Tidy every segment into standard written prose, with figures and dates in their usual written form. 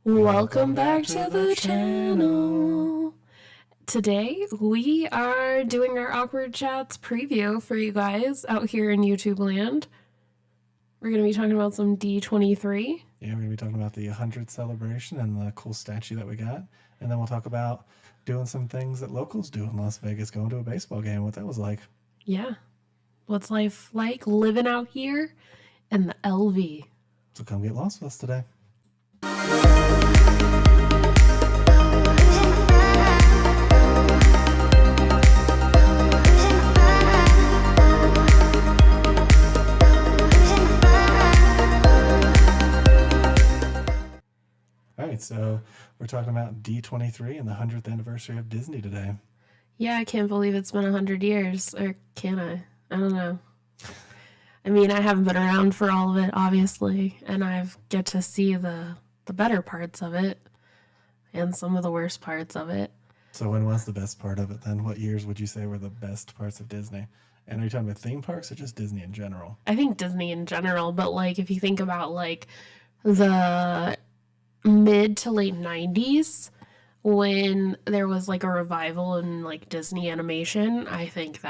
Welcome back to the channel. Today we are doing our Awkward Chats preview for you guys out here in YouTube land. We're going to be talking about some D23. Yeah, we're going to be talking about the 100th celebration and the cool statue that we got. And then we'll talk about doing some things that locals do in Las Vegas, going to a baseball game, what that was like. Yeah. What's life like living out here in the LV? So come get lost with us today. All right, so we're talking about D23 and the 100th anniversary of Disney today. Yeah, I can't believe it's been 100 years. Or can I? I don't know. I mean, I haven't been around for all of it, obviously, and I've get to see the better parts of it and some of the worst parts of it. So when was the best part of it then? What years would you say were the best parts of Disney? And are you talking about theme parks or just Disney in general? I think Disney in general, but like if you think about like the mid to late 90s when there was like a revival in like Disney animation, I think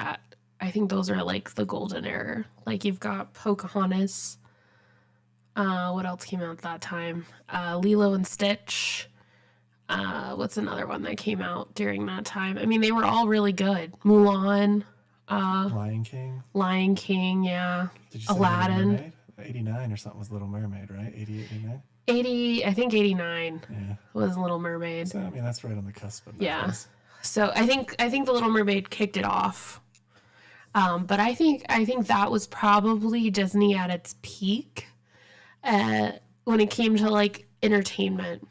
those are like the golden era. Like you've got Pocahontas. What else came out at that time? Lilo and Stitch. What's another one that came out during that time? I mean, they were all really good. Mulan. Lion King. Lion King, yeah. Did you say Aladdin. 89 or something was Little Mermaid, right? 88, 89? 80, I think 89 was Little Mermaid. So, I mean, that's right on the cusp of that. Yeah. So I think The Little Mermaid kicked it off. But I think that was probably Disney at its peak when it came to like entertainment.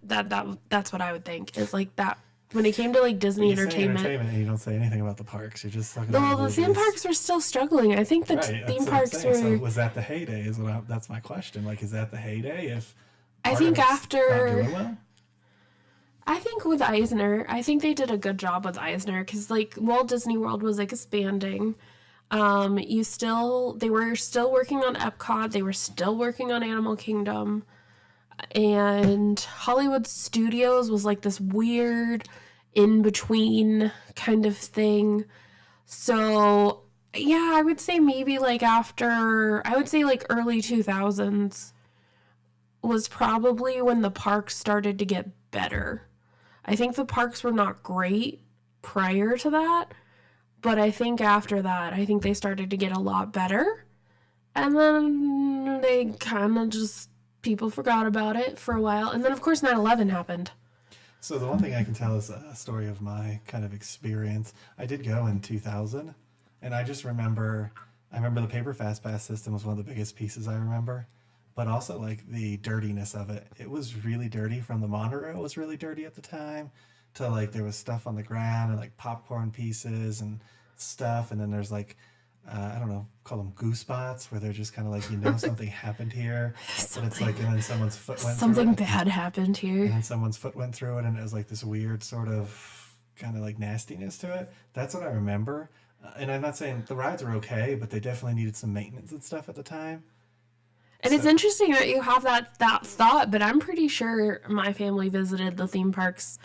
That's what I would think is like that when it came to like Disney entertainment. And you don't say anything about the parks. You're just talking about the theme parks were still struggling. I think the theme parks were. So was that the heyday? That's my question. Like, is that the heyday? If I think after. Not doing well? I think with Eisner, I think they did a good job with Eisner because like Walt Disney World was like expanding. They were still working on Epcot. They were still working on Animal Kingdom. And Hollywood Studios was like this weird in-between kind of thing. So, yeah, I would say maybe like early 2000s was probably when the parks started to get better. I think the parks were not great prior to that, but I think after that, I think they started to get a lot better. And then they kind of just, people forgot about it for a while. And then, of course, 9/11 happened. So the one thing I can tell is a story of my kind of experience. I did go in 2000, and I just remember the paper fast pass system was one of the biggest pieces I remember. But also, like, the dirtiness of it. It was really dirty. From the monorail was really dirty at the time to, like, there was stuff on the ground and, like, popcorn pieces and stuff. And then there's, like, I don't know, call them goose spots, where they're just kind of like, something happened here. And it's like, and then someone's foot went through it. Something bad happened here. And then someone's foot went through it, and it was like this weird sort of kind of like nastiness to it. That's what I remember. And I'm not saying the rides were okay, but they definitely needed some maintenance and stuff at the time. And it's interesting that you have that thought, but I'm pretty sure my family visited the theme parks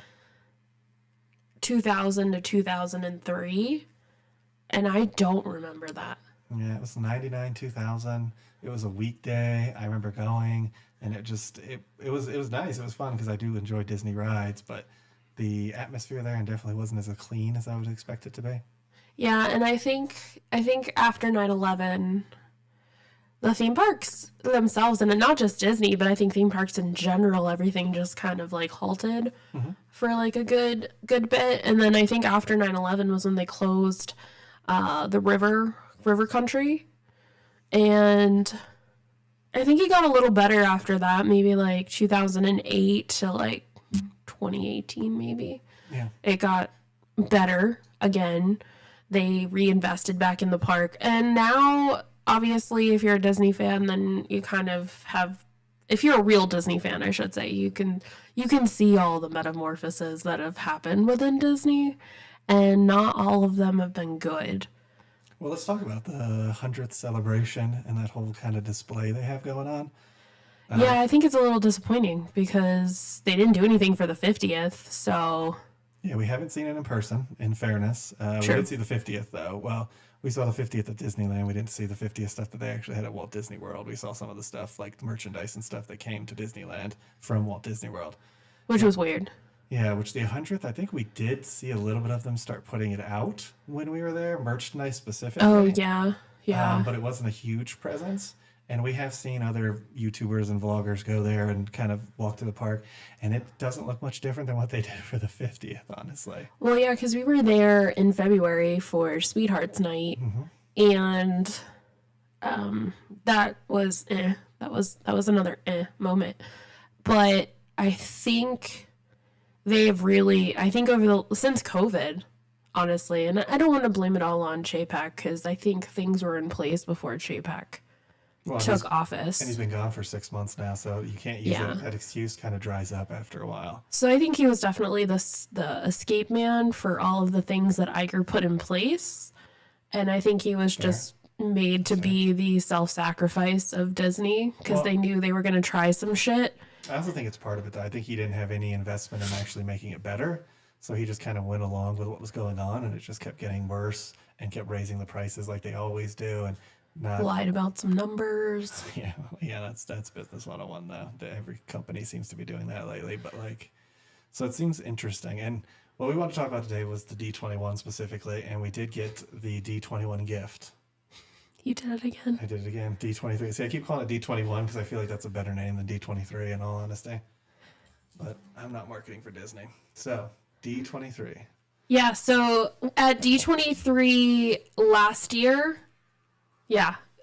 2000 to 2003, and I don't remember that. Yeah, it was 99, 2000. It was a weekday. I remember going, and it was nice. It was fun because I do enjoy Disney rides, but the atmosphere there definitely wasn't as clean as I would expect it to be. Yeah, and I think after 9/11, the theme parks themselves, and not just Disney, but I think theme parks in general, everything just kind of like halted for like a good bit. And then I think after 9/11 was when they closed the river country. And I think it got a little better after that, maybe like 2008 to like 2018 maybe. Yeah. It got better again. They reinvested back in the park. And now, obviously, if you're a Disney fan, then you kind of have, if you're a real Disney fan, I should say, you can see all the metamorphoses that have happened within Disney, and not all of them have been good. Well, let's talk about the 100th celebration and that whole kind of display they have going on. Yeah, I think it's a little disappointing because they didn't do anything for the 50th, so... Yeah, we haven't seen it in person, in fairness. We did see the 50th, though. Well, we saw the 50th at Disneyland. We didn't see the 50th stuff that they actually had at Walt Disney World. We saw some of the stuff, like merchandise and stuff that came to Disneyland from Walt Disney World. Which was weird. Yeah, which the 100th, I think we did see a little bit of them start putting it out when we were there, merchandise specifically. Oh, yeah. Yeah. But it wasn't a huge presence. And we have seen other YouTubers and vloggers go there and kind of walk to the park, and it doesn't look much different than what they did for the 50th, honestly. Well, yeah, because we were there in February for Sweethearts Night, and that was another moment. But I think they've really, since COVID, honestly, and I don't want to blame it all on Chapek because I think things were in place before Chapek took office. And he's been gone for 6 months now, so you can't use it. That excuse kind of dries up after a while. So I think he was definitely the escape man for all of the things that Iger put in place. And I think he was just made to be the self-sacrifice of Disney because they knew they were going to try some shit. I also think it's part of it, though. I think he didn't have any investment in actually making it better. So he just kind of went along with what was going on, and it just kept getting worse and kept raising the prices like they always do. And lied about some numbers. Yeah, that's business 101 though. Every company seems to be doing that lately, but so it seems interesting. And what we want to talk about today was the D21 specifically, and we did get the D21 gift. You did it again. I did it again. D23. See, I keep calling it D21 because I feel like that's a better name than D23 in all honesty. But I'm not marketing for Disney. So, D23. Yeah, so at D23 last year,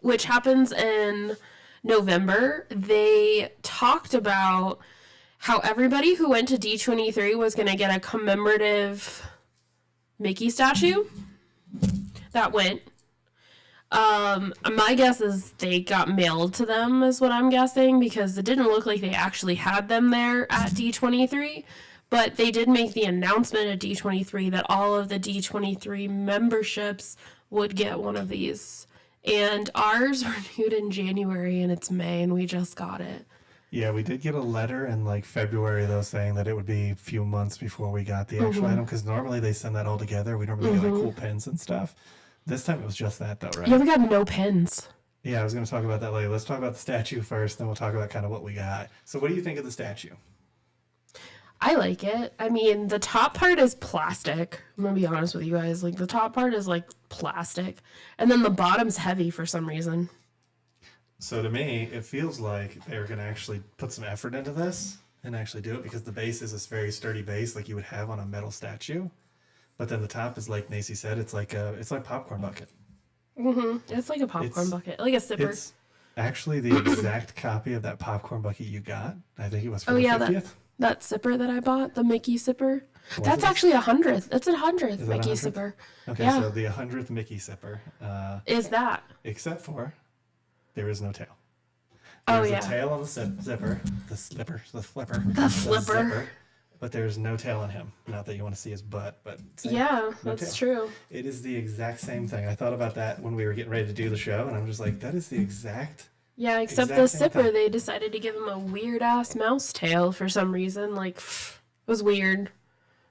which happens in November, they talked about how everybody who went to D23 was going to get a commemorative Mickey statue that went. My guess is they got mailed to them is what I'm guessing because it didn't look like they actually had them there at D23, but they did make the announcement at D23 that all of the D23 memberships would get one of these. And ours renewed in January, and it's May, and we just got it. Yeah, we did get a letter in February, though, saying that it would be a few months before we got the actual item, because normally they send that all together. We normally get cool pins and stuff. This time it was just that, though, right? Yeah, we got no pins. Yeah, I was going to talk about that later. Let's talk about the statue first, then we'll talk about kind of what we got. So what do you think of the statue? I like it. I mean, the top part is plastic. I'm going to be honest with you guys. The top part is, plastic. And then the bottom's heavy for some reason. So to me, it feels like they're going to actually put some effort into this and actually do it because the base is this very sturdy base like you would have on a metal statue. But then the top is, like Nacy said, it's like popcorn bucket. It's like a popcorn bucket. Like a sipper. It's actually the exact copy of that popcorn bucket you got. I think it was for the 50th. That sipper that I bought, the Mickey sipper. That's actually 100th. It's a 100th Mickey sipper. Okay, so the 100th Mickey sipper. Is that. Except for there is no tail. There's a tail on the zipper. The flipper. But there's no tail on him. Not that you want to see his butt, but that's true. It is the exact same thing. I thought about that when we were getting ready to do the show, and I'm just like, that is the exact. Yeah, except the zipper, they decided to give him a weird ass mouse tail for some reason. It was weird.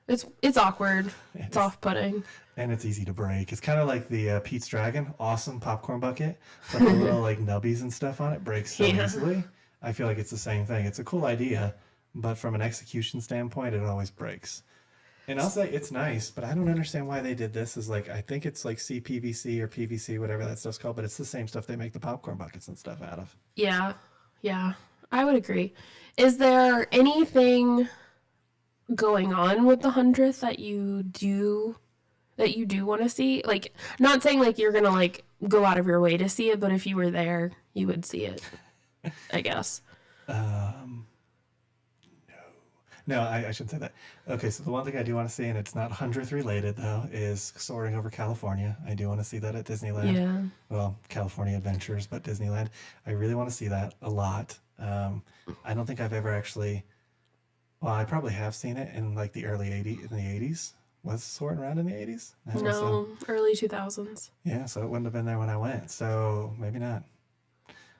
It's awkward. It's off-putting. And it's easy to break. It's kind of like the Pete's Dragon, awesome popcorn bucket, but the little nubbies and stuff on it breaks so easily. I feel like it's the same thing. It's a cool idea, but from an execution standpoint, it always breaks. And I'll say it's nice, but I don't understand why they did this. I think it's like CPVC or PVC, whatever that stuff's called, but it's the same stuff they make the popcorn buckets and stuff out of. Yeah, I would agree. Is there anything going on with the 100th that you do want to see? Not saying you're gonna go out of your way to see it, but if you were there, you would see it. I guess. No, I shouldn't say that. Okay, so the one thing I do want to see, and it's not 100th related, though, is Soaring Over California. I do want to see that at Disneyland. Yeah. Well, California Adventures, but Disneyland. I really want to see that a lot. I don't think I've ever actually... Well, I probably have seen it in the early 80s, in the 80s. Was Soaring around in the 80s? No, early 2000s. Yeah, so it wouldn't have been there when I went, so maybe not.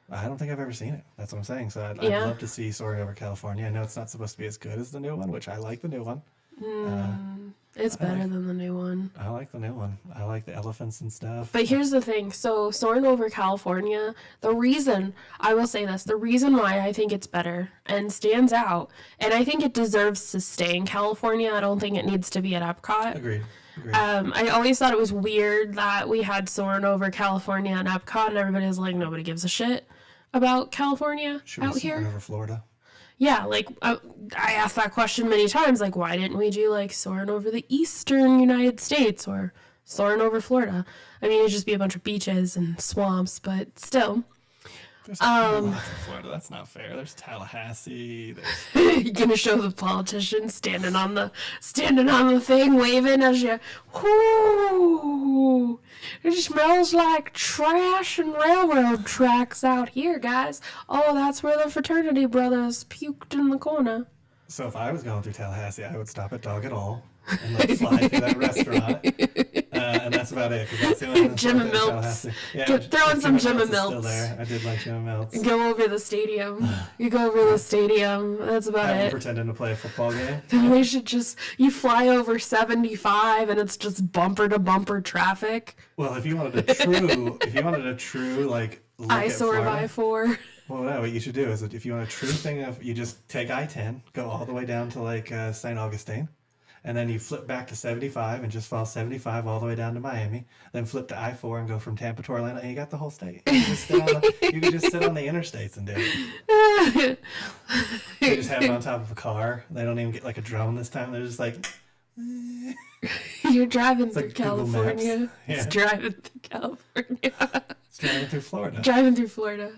I don't think I've ever seen it. That's what I'm saying. So I'd Yeah. love to see Soaring Over California. I know it's not supposed to be as good as the new one, which I like the new one. It's better than the new one. I like the new one. I like the elephants and stuff. But here's the thing. So, Soaring Over California, the reason why I think it's better and stands out, and I think it deserves to stay in California. I don't think it needs to be at Epcot. Agreed. I always thought it was weird that we had Soaring Over California and Epcot, and everybody was like, nobody gives a shit about California Should out we here. Soaring Over Florida? Yeah, like, I asked that question many times, like, why didn't we do, like, Soaring Over the Eastern United States or Soaring Over Florida? I mean, it'd just be a bunch of beaches and swamps, but still. There's lots in Florida. That's not fair. There's Tallahassee. There's... You're gonna show the politicians standing on the thing, waving as you, whoo, it smells like trash and railroad tracks out here, guys. Oh, that's where the fraternity brothers puked in the corner. So if I was going through Tallahassee, I would stop at Dog It All and like fly through that restaurant. And that's about it. Cause that's the only Jim and Milts. Yeah, throw in some Jim and Milts. Milts. Still there. I did like Jim and Milts. Go over the stadium. You go over the stadium. That's about I'm it. pretending to play a football game. They should just, you fly over 75 and it's just bumper to bumper traffic. Well, if you wanted a true like look at Eyesore Florida, by 4. well, no, what you should do is if you want a true thing of, you just take I-10, go all the way down to like St. Augustine, and then you flip back to 75 and just follow 75 all the way down to Miami. Then flip to I-4 and go from Tampa to Orlando, and you got the whole state. You can just sit on the interstates and do it. They just have it on top of a car. They don't even get like a drone this time. They're just like... You're driving through like Google Maps. California. Yeah. It's driving through California. It's driving through Florida. Driving through Florida.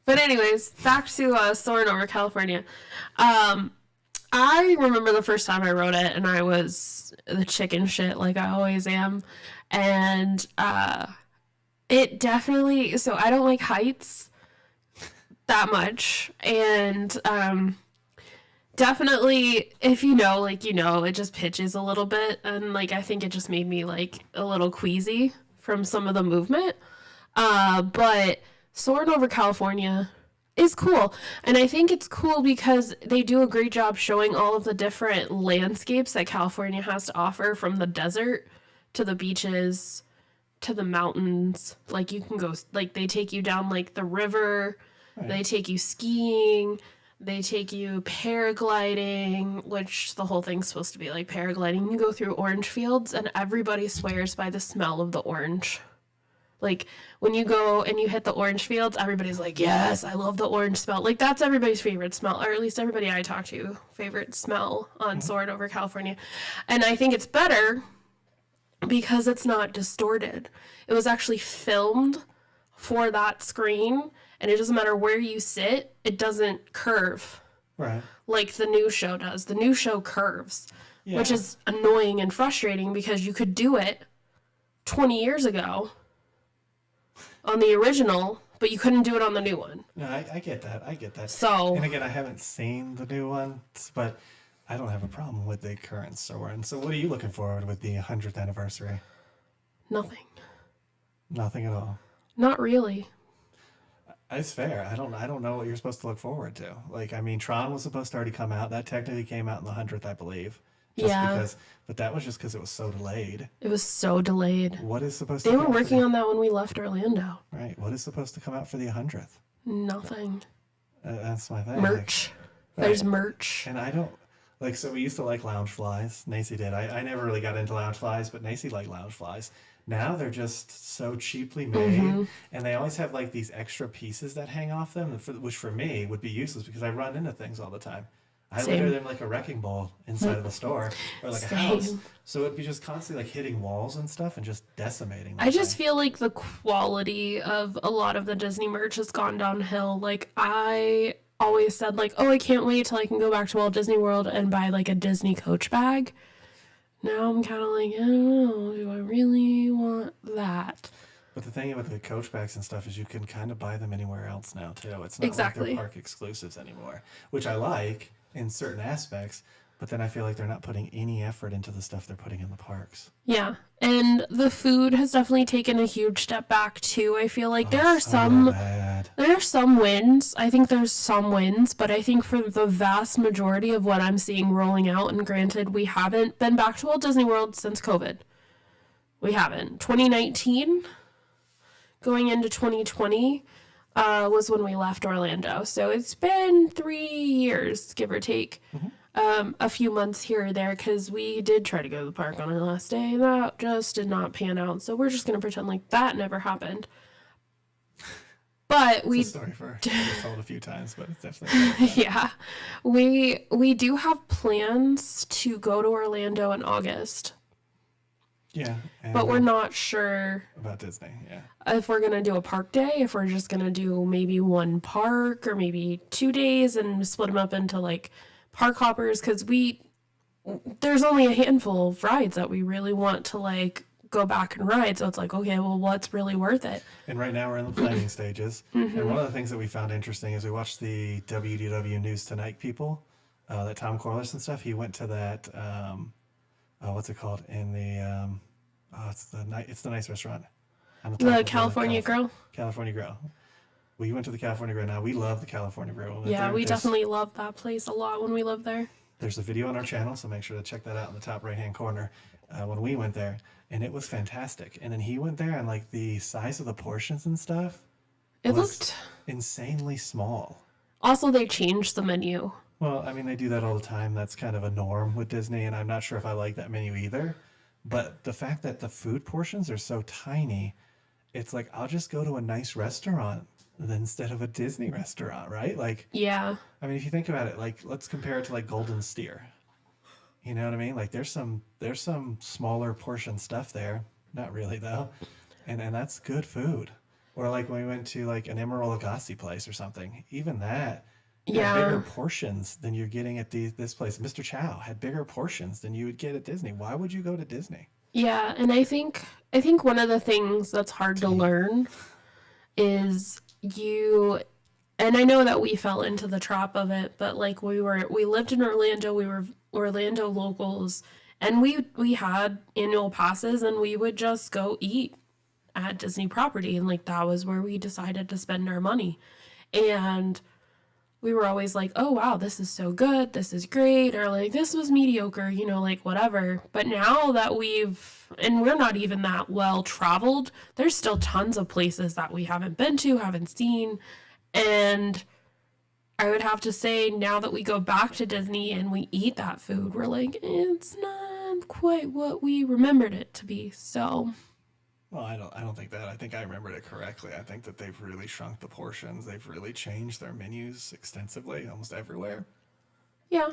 But anyways, back to Soaring Over California. I remember the first time I rode it, and I was the chicken shit like I always am. And it definitely... So I don't like heights that much. And definitely, if you know, like, you know, it just pitches a little bit. And, like, I think it just made me, like, a little queasy from some of the movement. But Soaring Over California is cool. And I think it's cool because they do a great job showing all of the different landscapes that California has to offer, from the desert to the beaches to the mountains. Like, you can go, like, they take you down, like, the river. Right. They take you skiing. They take you paragliding, which the whole thing's supposed to be like paragliding. You go through orange fields, and everybody swears by the smell of the orange. Like, when you go and you hit the orange fields, everybody's like, yes, I love the orange smell. Like, that's everybody's favorite smell, or at least everybody I talk to, favorite smell on Soaring Over California. And I think it's better because it's not distorted. It was actually filmed for that screen, and it doesn't matter where you sit, it doesn't curve. Right. Like the new show does. The new show curves, which is annoying and frustrating because you could do it 20 years ago on the original, but you couldn't do it on the new one. No, I get that. I get that. So, and again, I haven't seen the new one, but I don't have a problem with the current Soarin'. So what are you looking forward with the 100th anniversary? Nothing. Nothing at all. Not really. It's fair. I don't know what you're supposed to look forward to. Like, I mean, Tron was supposed to already come out. That technically came out in the 100th, I believe. But that was just because it was so delayed. It was so delayed. What is supposed to They were working on that when we left Orlando. Right. What is supposed to come out for the 100th? Nothing. That's my thing. Merch. Like, there's merch. And I don't... Like, so we used to like lounge flies. Nacy did. I never really got into lounge flies, but Nacy liked lounge flies. Now they're just so cheaply made, and they always have like these extra pieces that hang off them, which for me would be useless because I run into things all the time. I literally am like a wrecking ball inside of a store or like a house. So it'd be just constantly like hitting walls and stuff and just decimating them. I just feel like the quality of a lot of the Disney merch has gone downhill. Like, I always said, like, oh, I can't wait till I can go back to Walt Disney World and buy like a Disney Coach bag. Now I'm kind of like, I don't know, do I really want that? But the thing about the Coach bags and stuff is you can kind of buy them anywhere else now, too. It's not like they're park exclusives anymore, which I like in certain aspects. But then I feel like they're not putting any effort into the stuff they're putting in the parks. Yeah. And the food has definitely taken a huge step back too. I feel like there are Bad. some wins. I think there's some wins, but I think for the vast majority of what I'm seeing rolling out, and granted, we haven't been back to Walt Disney World since COVID. We haven't. 2019 going into 2020 was when we left Orlando. So it's been 3 years, give or take. Mm-hmm. A few months here or there, because we did try to go to the park on our last day. That just did not pan out. So we're just going to pretend like that never happened. But it's a story for told a few times, but it's definitely yeah. We do have plans to go to Orlando in August. Yeah. But we're not sure about Disney, yeah. If we're going to do a park day, if we're just going to do maybe one park or maybe 2 days and split them up into like park hoppers, because there's only a handful of rides that we really want to like go back and ride. So it's like, okay, well, what's really worth it? And right now we're in the planning stages. Mm-hmm. And one of the things that we found interesting is we watched the WDW News Tonight people, that Tom Corliss and stuff. He went to that, what's it called? In the, it's the nice restaurant. The California Grill? California Grill. We went to the California Grill. Now, we love the California Grill. Yeah, we definitely loved that place a lot when we lived there. There's a video on our channel, so make sure to check that out in the top right-hand corner when we went there. And it was fantastic. And then he went there, and like the size of the portions and stuff, it looked insanely small. Also, they changed the menu. Well, I mean, they do that all the time. That's kind of a norm with Disney, and I'm not sure if I like that menu either. But the fact that the food portions are so tiny, it's like, I'll just go to a nice restaurant instead of a Disney restaurant, right? Like, yeah. I mean, if you think about it, like, let's compare it to like Golden Steer. You know what I mean? Like, there's some smaller portion stuff there. Not really though, and that's good food. Or like when we went to like an Emerald Lagasse place or something, even that had bigger portions than you're getting at this place. Mr. Chow had bigger portions than you would get at Disney. Why would you go to Disney? Yeah, and I think one of the things that's hard to learn is and I know that we fell into the trap of it, but like we lived in Orlando, we were Orlando locals, and we had annual passes, and we would just go eat at Disney property, and like that was where we decided to spend our money. And we were always like, oh wow, this is so good, this is great, or like this was mediocre, like whatever. But now that we're not even that well traveled, there's still tons of places that we haven't been to, haven't seen. And I would have to say, now that we go back to Disney and we eat that food, we're like, it's not quite what we remembered it to be. So well, I don't think that. I think I remembered it correctly. I think that they've really shrunk the portions. They've really changed their menus extensively, almost everywhere. Yeah.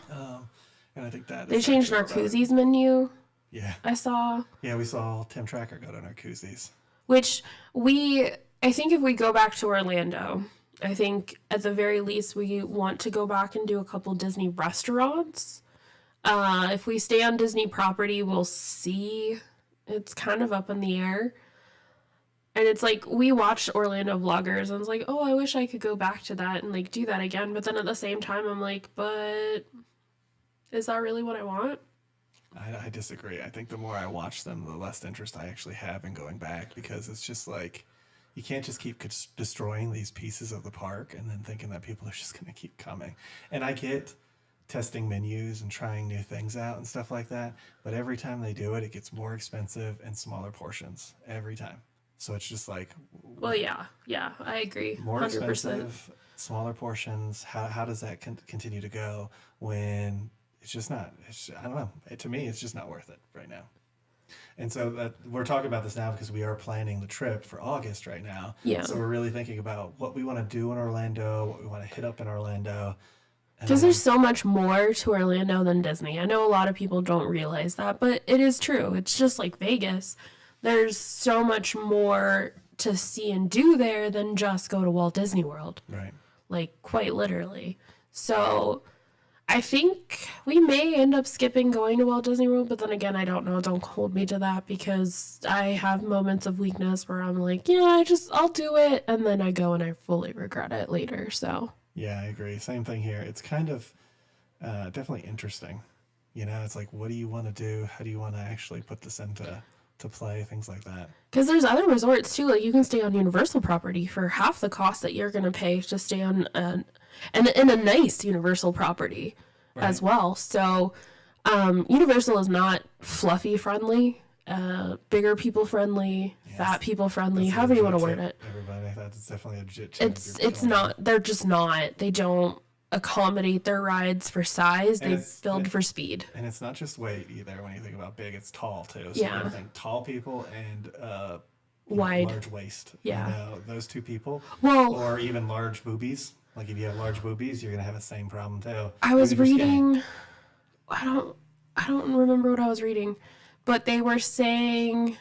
And I think that they changed Narcoossee's menu. Yeah. I saw. Yeah, we saw Tim Tracker go to Narcoossee's. Which I think if we go back to Orlando, I think at the very least we want to go back and do a couple Disney restaurants. If we stay on Disney property, we'll see. It's kind of up in the air. And it's like, we watched Orlando vloggers, and I was like, oh, I wish I could go back to that and like do that again. But then at the same time, I'm like, but is that really what I want? I disagree. I think the more I watch them, the less interest I actually have in going back, because it's just like, you can't just keep destroying these pieces of the park and then thinking that people are just going to keep coming. And I get testing menus and trying new things out and stuff like that, but every time they do it, it gets more expensive and smaller portions every time. So it's just like, well, yeah, I agree. More 100%. Expensive, smaller portions. How does that continue to go when it's just not? I don't know. To me, it's just not worth it right now. And so we're talking about this now because we are planning the trip for August right now. Yeah. So we're really thinking about what we want to do in Orlando, what we want to hit up in Orlando. Because there's so much more to Orlando than Disney. I know a lot of people don't realize that, but it is true. It's just like Vegas. There's so much more to see and do there than just go to Walt Disney World. Right. Like, quite literally. So I think we may end up skipping going to Walt Disney World, but then again, I don't know. Don't hold me to that, because I have moments of weakness where I'm like, yeah, I'll do it. And then I go and I fully regret it later. So yeah, I agree. Same thing here. It's kind of definitely interesting. You know, it's like, what do you want to do? How do you want to actually put this into play? Things like that. Because there's other resorts too. Like you can stay on Universal property for half the cost that you're going to pay to stay on and in a nice Universal property as well. So Universal is not fluffy friendly, bigger people friendly, fat people friendly, however you want to word it. Everybody, that's definitely a legit tip. It's not. They're just not. They don't accommodate their rides for size. They build for speed. And it's not just weight either. When you think about big, it's tall too. So you think tall people and wide, large waist. Yeah, you know, those two people. Well, or even large boobies. Like if you have large boobies, you're gonna have the same problem too. I was reading. I don't remember what I was reading, but they were saying.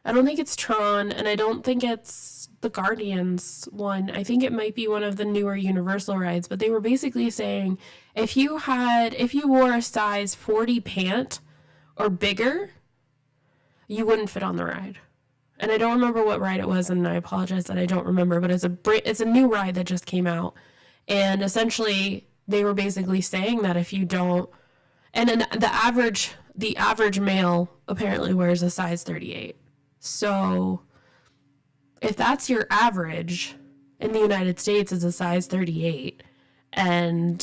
I don't think it's Tron, and I don't think it's the Guardians one. I think it might be one of the newer Universal rides, but they were basically saying if you wore a size 40 pant or bigger, you wouldn't fit on the ride. And I don't remember what ride it was, and I apologize that I don't remember, but it's a new ride that just came out. And essentially they were basically saying that if you don't, and then the average male apparently wears a size 38. So if that's your average in the United States is a size 38 and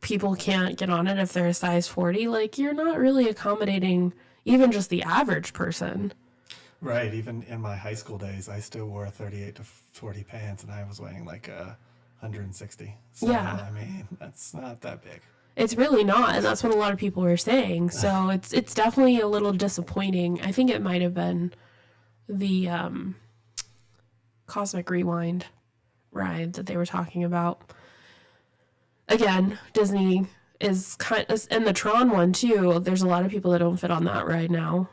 people can't get on it if they're a size 40, like you're not really accommodating even just the average person. Right. Even in my high school days, I still wore 38 to 40 pants and I was weighing like 160. So, I mean, that's not that big. It's really not, and that's what a lot of people were saying. So it's definitely a little disappointing. I think it might have been the Cosmic Rewind ride that they were talking about. Again, Disney is kind of, and the Tron one too, there's a lot of people that don't fit on that ride now.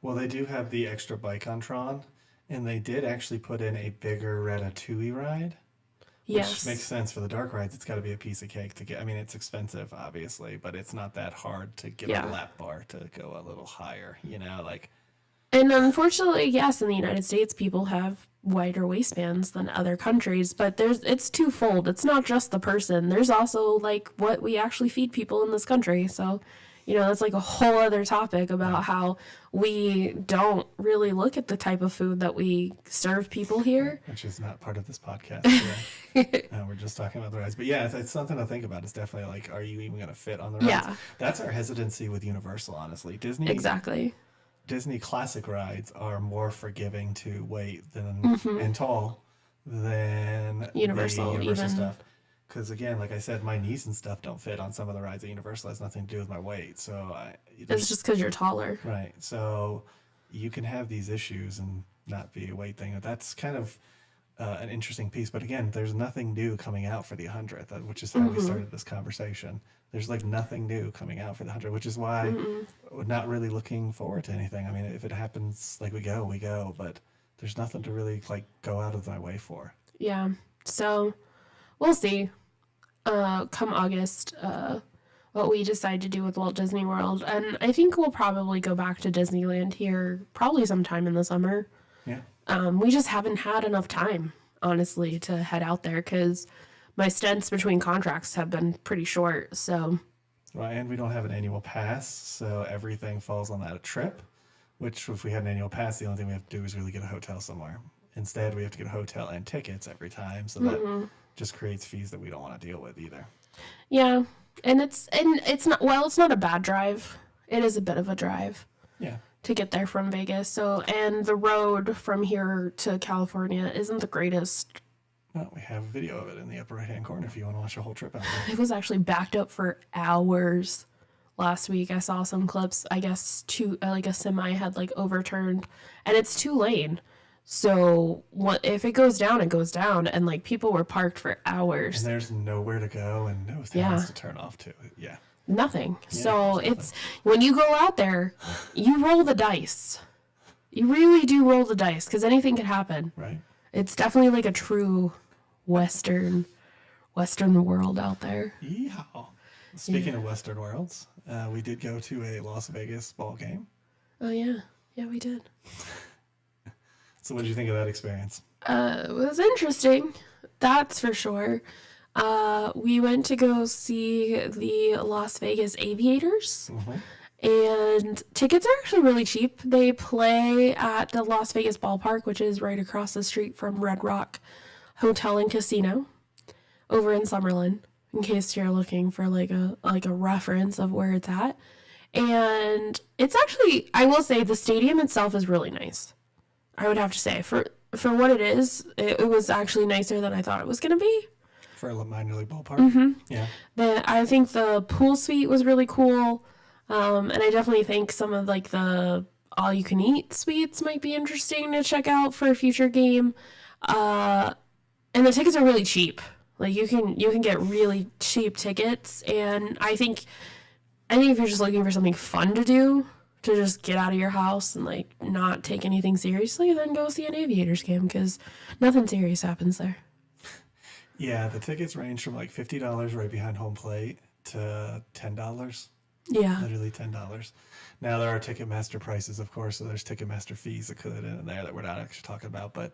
Well, they do have the extra bike on Tron, and they did actually put in a bigger Ratatouille ride. Which makes sense for the dark rides. It's got to be a piece of cake to get. I mean, it's expensive, obviously, but it's not that hard to get a lap bar to go a little higher, you know, like. And unfortunately, yes, in the United States, people have wider waistbands than other countries, but it's twofold. It's not just the person. There's also like what we actually feed people in this country. So, you know, that's like a whole other topic about how we don't really look at the type of food that we serve people here. Which is not part of this podcast. We're just talking about the rides. But yeah, it's something to think about. It's definitely like, are you even going to fit on the rides? Yeah. That's our hesitancy with Universal, honestly. Disney classic rides are more forgiving to weight than and tall than Universal stuff. Because again, like I said, my knees and stuff don't fit on some of the rides at Universal. It has nothing to do with my weight. So it's just because you're taller. Right. So you can have these issues and not be a weight thing. That's kind of an interesting piece. But again, there's nothing new coming out for the 100th, which is how we started this conversation. There's like nothing new coming out for the 100th, which is why we're not really looking forward to anything. I mean, if it happens, like we go, but there's nothing to really like go out of my way for. Yeah. So we'll see. Come August, what we decide to do with Walt Disney World. And I think we'll probably go back to Disneyland here probably sometime in the summer. Yeah. We just haven't had enough time, honestly, to head out there because my stints between contracts have been pretty short. So, well, and we don't have an annual pass, so everything falls on that trip, which if we had an annual pass, the only thing we have to do is really get a hotel somewhere. Instead, we have to get a hotel and tickets every time, so that just creates fees that we don't want to deal with either. Yeah, and it's not a bad drive. It is a bit of a drive. Yeah. To get there from Vegas. So, and the road from here to California isn't the greatest. Well, we have a video of it in the upper right-hand corner if you want to watch the whole trip out there. It was actually backed up for hours last week. I saw some clips. I guess a semi had like overturned, and it's 2-lane. So if it goes down, it goes down, and like people were parked for hours. And there's nowhere to go and no things to turn off to. Yeah. Nothing. Yeah, so it's when you go out there, you roll the dice. You really do roll the dice because anything could happen. Right. It's definitely like a true Western world out there. Yeehaw. Speaking of Western worlds, we did go to a Las Vegas ball game. Oh yeah, we did. So what did you think of that experience? It was interesting, that's for sure. We went to go see the Las Vegas Aviators. And tickets are actually really cheap. They play at the Las Vegas ballpark, which is right across the street from Red Rock Hotel and Casino over in Summerlin, in case you're looking for like a reference of where it's at. And it's actually, I will say, the stadium itself is really nice. I would have to say, for what it is, it was actually nicer than I thought it was going to be. For a minor league ballpark? Yeah. I think the pool suite was really cool. And I definitely think some of like the all-you-can-eat suites might be interesting to check out for a future game. And the tickets are really cheap. Like you can get really cheap tickets, and I think if you're just looking for something fun to do, to just get out of your house and like not take anything seriously, then go see an Aviators game because nothing serious happens there. Yeah, the tickets range from like $50 right behind home plate to $10. Yeah. Literally $10. Now, there are Ticketmaster prices, of course, so there's Ticketmaster fees included in there that we're not actually talking about, but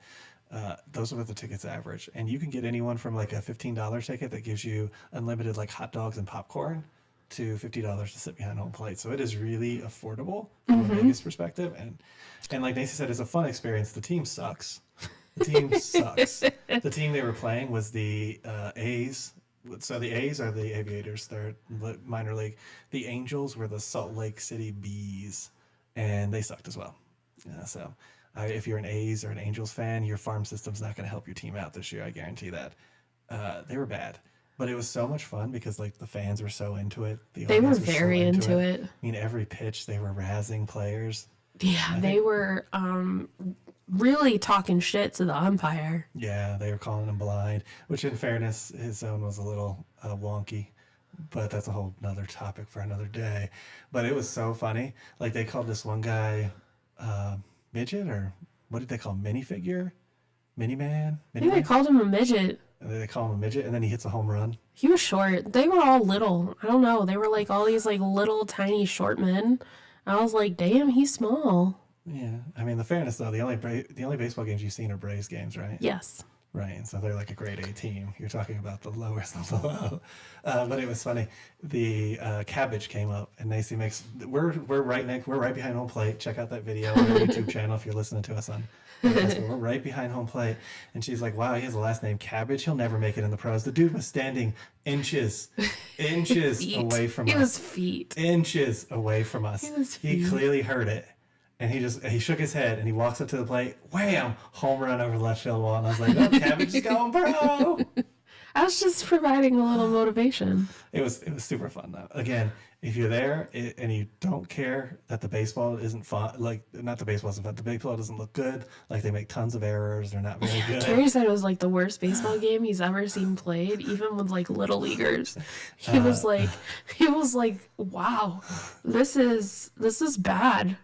those are what the tickets average. And you can get anyone from like a $15 ticket that gives you unlimited like hot dogs and popcorn to $50 to sit behind home plate. So it is really affordable from a Vegas perspective. And like Nancy said, it's a fun experience. The team sucks. The team sucks. The team they were playing was the A's. So the A's are the Aviators. They're minor league. The Angels were the Salt Lake City Bees, and they sucked as well. So if you're an A's or an Angels fan, your farm system's not going to help your team out this year. I guarantee that. They were bad, but it was so much fun because like the fans were so into it. They were very into it. I mean, every pitch they were razzing players. Yeah, they were really talking shit to the umpire. Yeah, they were calling him blind, which in fairness, his zone was a little wonky, but that's a whole nother topic for another day. But it was so funny. Like they called this one guy midget, or what did they call him? Minifigure? Mini-man? I think they called him a midget. They call him a midget, and then he hits a home run. He was short. They were all little. I don't know. They were like all these like little tiny short men. I was like, damn, he's small. Yeah, I mean, the fairness though, the only baseball games you've seen are Braves games, right? Yes. Right, and so they're like a grade A team. You're talking about the lowest of the low. But it was funny. The cabbage came up, and Nacy makes. We're right behind home plate. Check out that video on our YouTube channel if you're listening to us on. We're right behind home plate, and she's like, "Wow, he has a last name Cabbage. He'll never make it in the pros." The dude was standing inches away from us. It was feet. Inches away from us. It was feet. He clearly heard it. And he shook his head, and he walks up to the plate. Wham! Home run over the left field wall. And I was like, "Oh, Cabbage is going pro!" I was just providing a little motivation. It was super fun though. Again, if you're there and you don't care that the baseball isn't fun, like not the baseball isn't fun, the baseball doesn't look good. Like they make tons of errors. They're not very good. Terry said it was like the worst baseball game he's ever seen played, even with like little leaguers. He was like, "Wow, this is bad."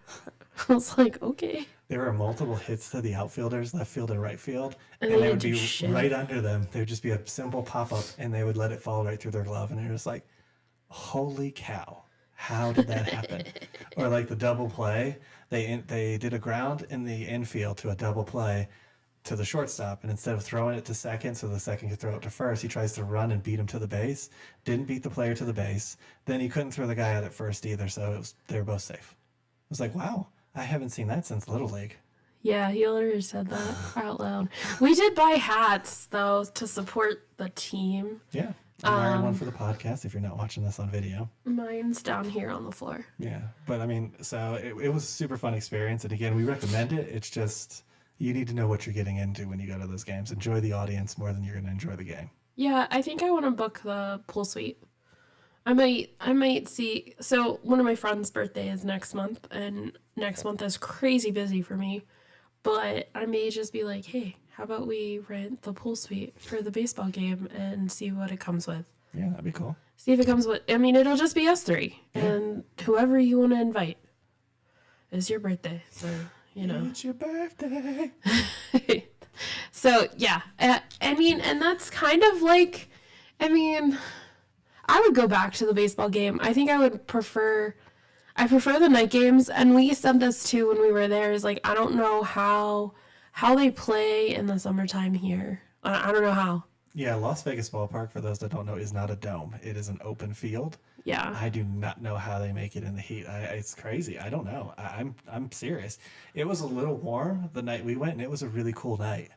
I was like, okay. There were multiple hits to the outfielders, left field and right field, and they would be right under them. There would just be a simple pop-up, and they would let it fall right through their glove, and you're just like, holy cow, how did that happen? Or like the double play, they did a ground in the infield to a double play to the shortstop, and instead of throwing it to second so the second could throw it to first, he tries to run and beat him to the base. Didn't beat the player to the base. Then he couldn't throw the guy out at first either, so they were both safe. I was like, wow. I haven't seen that since Little League. Yeah, he literally said that out loud. We did buy hats, though, to support the team. Yeah. I'm wearing one for the podcast if you're not watching this on video. Mine's down here on the floor. Yeah. But, I mean, so it was a super fun experience. And, again, we recommend it. It's just you need to know what you're getting into when you go to those games. Enjoy the audience more than you're going to enjoy the game. Yeah, I think I want to book the pool suite. I might see. So one of my friends' birthday is next month, and next month is crazy busy for me. But I may just be like, hey, how about we rent the pool suite for the baseball game and see what it comes with? Yeah, that'd be cool. See if it comes with. I mean, it'll just be us three, and whoever you want to invite. It's your birthday, so you know. It's your birthday. So yeah, I mean, and that's kind of like, I mean. I would go back to the baseball game. I think I prefer the night games, and we said this too when we were there, is like, I don't know how they play in the summertime here. I don't know how. Yeah, Las Vegas Ballpark, for those that don't know, is not a dome. It is an open field. Yeah. I do not know how they make it in the heat. It's crazy. I don't know. I'm serious. It was a little warm the night we went, and it was a really cool night.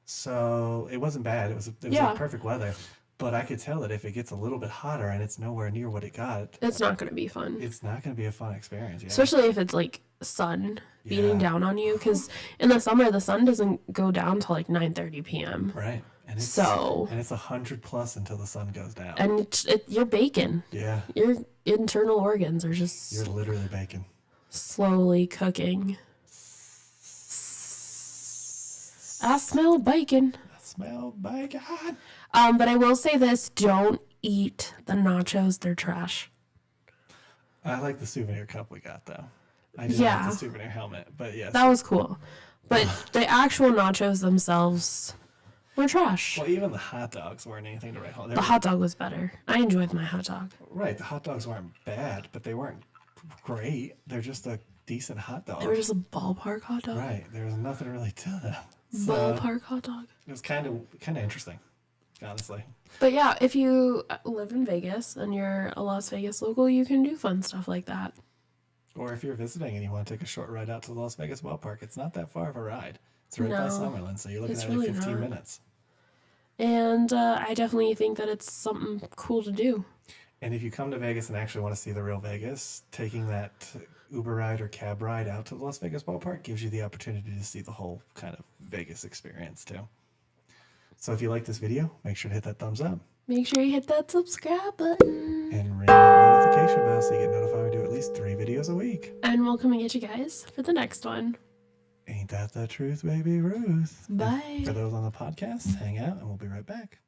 So it wasn't bad. It was like perfect weather. But I could tell that if it gets a little bit hotter and it's nowhere near what it got, It's not going to be fun. it's not going to be a fun experience. Yeah. Especially if it's like sun beating down on you. Because in the summer, the sun doesn't go down till like 9:30 p.m. Right. And it's, So. And it's 100 plus until the sun goes down. And you're baking. Yeah. Your internal organs are just You're literally baking. slowly cooking. I smell bacon. I smell bacon. But I will say this, don't eat the nachos, they're trash. I like the souvenir cup we got, though. I didn't like the souvenir helmet, but yes. That was cool. But the actual nachos themselves were trash. Well, even the hot dogs weren't anything to write home. The hot dog was better. I enjoyed my hot dog. Right, the hot dogs weren't bad, but they weren't great. They're just a decent hot dog. They were just a ballpark hot dog. Right, there was nothing really to them. So Ballpark hot dog. it was kind of interesting, honestly. But yeah, if you live in Vegas and you're a Las Vegas local, you can do fun stuff like that. Or if you're visiting and you want to take a short ride out to the Las Vegas ballpark, it's not that far of a ride. It's right by Summerlin, so you're looking at really 15 not. minutes. And I definitely think that it's something cool to do. And if you come to Vegas and actually want to see the real Vegas, taking that Uber ride or cab ride out to the Las Vegas ballpark gives you the opportunity to see the whole kind of Vegas experience too. So if you like this video, make sure to hit that thumbs up. Make sure you hit that subscribe button. And ring that notification bell so you get notified when we do at least 3 videos a week. And we'll come and get you guys for the next one. Ain't that the truth, baby Ruth? Bye. And for those on the podcast, hang out and we'll be right back.